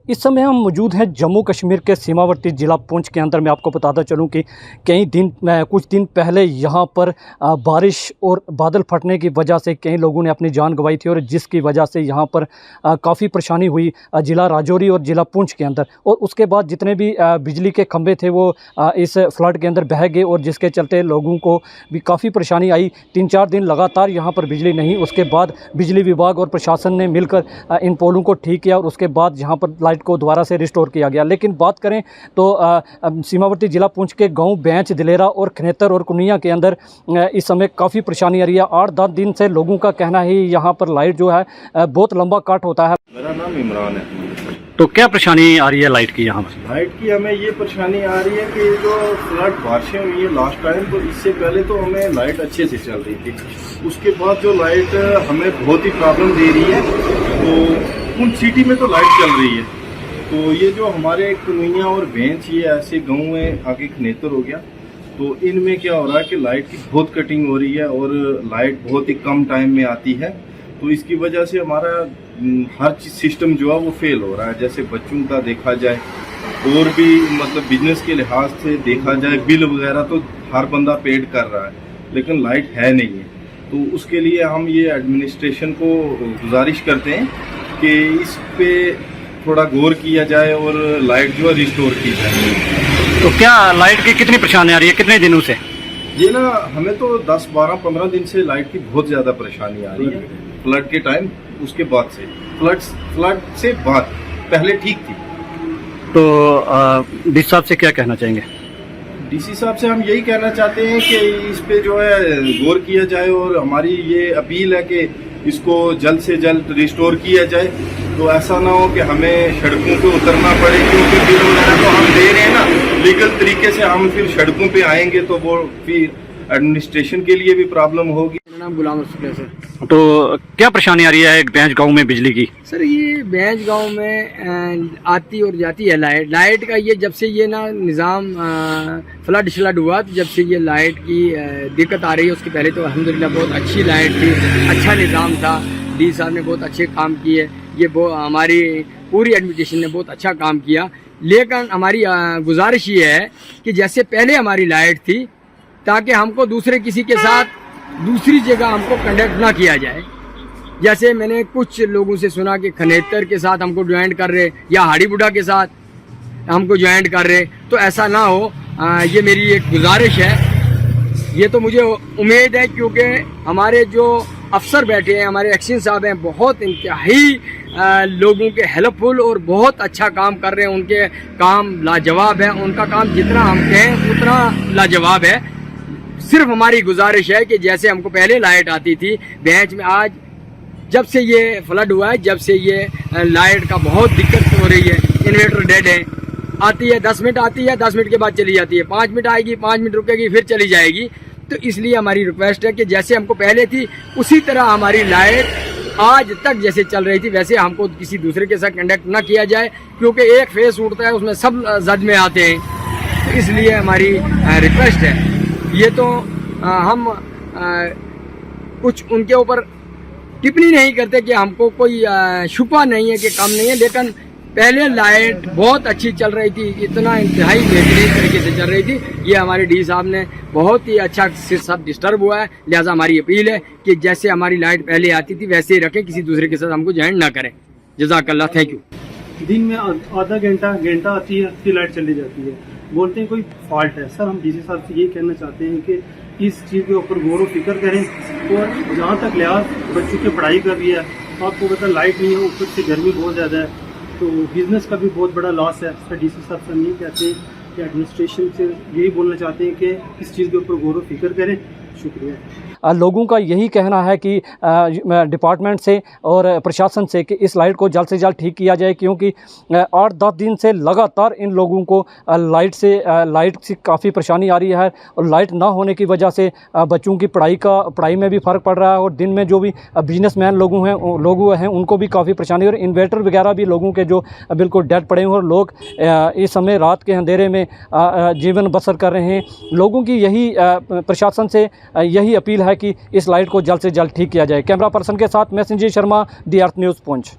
इस समय हम मौजूद हैं जम्मू कश्मीर के सीमावर्ती ज़िला पुंछ के अंदर। मैं आपको बताता चलूं कि कुछ दिन पहले यहां पर बारिश और बादल फटने की वजह से कई लोगों ने अपनी जान गंवाई थी और जिसकी वजह से यहां पर काफ़ी परेशानी हुई ज़िला राजौरी और ज़िला पुंछ के अंदर। और उसके बाद जितने भी बिजली के खंभे थे वो इस फ्लड के अंदर बह गए और जिसके चलते लोगों को भी काफ़ी परेशानी आई। 3-4 दिन लगातार यहाँ पर बिजली नहीं। उसके बाद बिजली विभाग और प्रशासन ने मिलकर इन पोलों को ठीक किया और उसके बाद यहाँ पर लाइट को दोबारा से रिस्टोर किया गया। लेकिन बात करें तो सीमावर्ती ज़िला पुंछ के गांव बेंच, दिलेरा और खनेतर और कुनिया के अंदर इस समय काफ़ी परेशानी आ रही है। 8-10 दिन से लोगों का कहना है यहाँ पर लाइट जो है बहुत लंबा कट होता है। मेरा नाम इमरान है। तो क्या परेशानी आ रही है लाइट की यहाँ पर? लाइट की हमें ये परेशानी आ रही है कि जो फ्लड बारिशें हुई है लास्ट टाइम, तो इससे पहले तो हमें लाइट अच्छे से चल रही थी। उसके बाद जो लाइट हमें बहुत ही प्रॉब्लम दे रही है, तो उन सिटी में तो लाइट चल रही है। तो ये जो हमारे कुनिया और बेंच, ये ऐसे गाँव में आगे खनेतर हो गया, तो इनमें क्या हो रहा है कि लाइट की बहुत कटिंग हो रही है और लाइट बहुत ही कम टाइम में आती है। तो इसकी वजह से हमारा हर चीज सिस्टम जो है वो फेल हो रहा है। जैसे बच्चों का देखा जाए और भी मतलब बिजनेस के लिहाज से देखा जाए, बिल वगैरह तो हर बंदा पेड कर रहा है, लेकिन लाइट है नहीं है। तो उसके लिए हम ये एडमिनिस्ट्रेशन को गुजारिश करते हैं कि इस पे थोड़ा गौर किया जाए और लाइट जो है रिस्टोर की जाए। तो क्या लाइट की कितनी परेशानी आ रही है, कितने दिनों से? ये ना हमें तो 10, 12, 15 दिन से लाइट की बहुत ज़्यादा परेशानी आ रही है। फ्लड के टाइम, उसके बाद से फ्लड से बाद, पहले ठीक थी। तो डीसी साहब से क्या कहना चाहेंगे? डीसी साहब से हम यही कहना चाहते हैं कि इस पे जो है गौर किया जाए और हमारी ये अपील है कि इसको जल्द से जल्द रिस्टोर किया जाए। तो ऐसा ना हो कि हमें सड़कों पे उतरना पड़े, क्योंकि बिल वगैरह तो हम दे रहे हैं ना लीगल तरीके से, हम फिर सड़कों पे आएंगे तो वो फिर एडमिनिस्ट्रेशन के लिए भी प्रॉब्लम होगी। मेरा नाम गुलाम रसूल है सर। तो क्या परेशानी आ रही है बेंच गांव में बिजली की? सर ये बेंच गांव में आती और जाती है लाइट का। ये जब से ये ना निज़ाम फ्लड हुआ, तो जब से ये लाइट की दिक्कत आ रही है। उसके पहले तो अल्हम्दुलिल्लाह बहुत अच्छी लाइट थी, अच्छा निज़ाम था। डी साहब ने बहुत अच्छे काम किए, ये हमारी पूरी एडमिनिस्ट्रेशन ने बहुत अच्छा काम किया। लेकिन हमारी गुजारिश ये है कि जैसे पहले हमारी लाइट थी, ताकि हमको दूसरे किसी के साथ दूसरी जगह हमको कंडक्ट ना किया जाए। जैसे मैंने कुछ लोगों से सुना कि खनेतर के साथ हमको ज्वाइंट कर रहे या हाड़ी बुढ़ा के साथ हमको ज्वाइंट कर रहे, तो ऐसा ना हो। ये मेरी एक गुजारिश है। ये तो मुझे उम्मीद है, क्योंकि हमारे जो अफसर बैठे हैं, हमारे एक्शन साहब हैं, बहुत इंतहाई लोगों के हेल्पफुल और बहुत अच्छा काम कर रहे हैं। उनके काम लाजवाब है, उनका काम जितना हम कहें उतना लाजवाब है। सिर्फ हमारी गुजारिश है कि जैसे हमको पहले लाइट आती थी बेंच में, आज जब से ये फ्लड हुआ है, जब से ये लाइट का बहुत दिक्कत हो रही है। इन्वर्टर डेड है, आती है 10 मिनट आती है, 10 मिनट के बाद चली जाती है, 5 मिनट आएगी, 5 मिनट रुकेगी, फिर चली जाएगी। तो इसलिए हमारी रिक्वेस्ट है कि जैसे हमको पहले थी उसी तरह हमारी लाइट आज तक जैसे चल रही थी वैसे हमको किसी दूसरे के साथ कंडक्ट ना किया जाए, क्योंकि एक फेस उठता है उसमें सब जद में आते हैं। तो इसलिए हमारी रिक्वेस्ट है। ये तो हम कुछ उनके ऊपर टिप्पणी नहीं करते कि हमको कोई शुबा नहीं है कि कम नहीं है, लेकिन पहले लाइट बहुत अच्छी चल रही थी, इतना इंतहाई बेहतरीन तरीके से चल रही थी। ये हमारे डी साहब ने बहुत ही अच्छा सब डिस्टर्ब हुआ है। लिहाजा हमारी अपील है कि जैसे हमारी लाइट पहले आती थी वैसे ही रखें, किसी दूसरे के साथ हमको ज्वाइन ना करें। जज़ाकल्लाह, थैंक यू। दिन में आधा घंटा आती है, फिर लाइट चली जाती है। बोलते हैं कोई फॉल्ट है। सर हम डीसी साहब से ये कहना चाहते हैं कि इस चीज़ के ऊपर गौर व फिक्र करें। और जहाँ तक लिहाज बच्चों की पढ़ाई का भी है, तो आपको पता लाइट नहीं है, ऊपर से गर्मी बहुत ज़्यादा है, तो बिज़नेस का भी बहुत बड़ा लॉस है। सर डीसी साहब से हम ये कहते हैं कि एडमिनिस्ट्रेशन से यही बोलना चाहते हैं कि इस चीज़ के ऊपर गौर व फिक्र करें। शुक्रिया। लोगों का यही कहना है कि डिपार्टमेंट से और प्रशासन से कि इस लाइट को जल्द से जल्द ठीक किया जाए, क्योंकि 8-10 दिन से लगातार इन लोगों को लाइट से काफ़ी परेशानी आ रही है। और लाइट ना होने की वजह से बच्चों की पढ़ाई में भी फ़र्क पड़ रहा है और दिन में जो भी बिजनेसमैन लोग हैं उनको भी काफ़ी परेशानी। और इन्वर्टर वगैरह भी लोगों के जो बिल्कुल डेड पड़े हुए और लोग इस समय रात के अंधेरे में जीवन बसर कर रहे हैं। लोगों की यही प्रशासन से यही अपील है कि इस लाइट को जल्द से जल्द ठीक किया जाए। कैमरा पर्सन के साथ मैं संजीव शर्मा, दी अर्थ न्यूज़ पुंछ।